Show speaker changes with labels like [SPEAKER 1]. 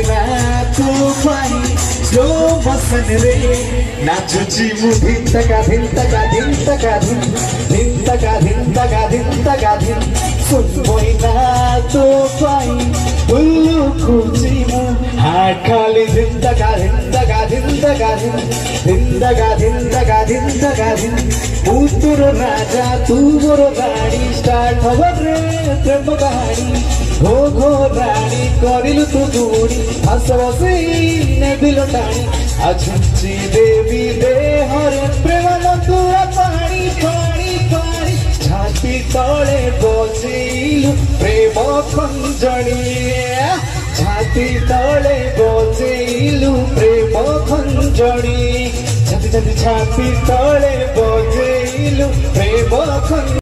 [SPEAKER 1] ना तू पाई slow motion रे नाचुची मु धिन तका धिन तका धिन तका धिन धिन तका धिन तका धिन तका धिन सुन ना तू पाई उल्लू खुची मु हाथ खाली धिन तका धिन तका धिन तका धिन धिन तका धिन तका धिन तका धिन तोर राजा तू मोर रानी स्टार्ट खबर रे प्रेम कहानी घो घो रानी करिलु तू दूरी हस बसी ने दिल टाणी अछुची देवी दे हर प्रेम नतुआ पानी पानी पानी छाती तले बजेलु प्रेम खंजणी छाती तले बजेलु प्रेम खंजणी छाती छाती छाती तले बजेलु प्रेम खंजणी।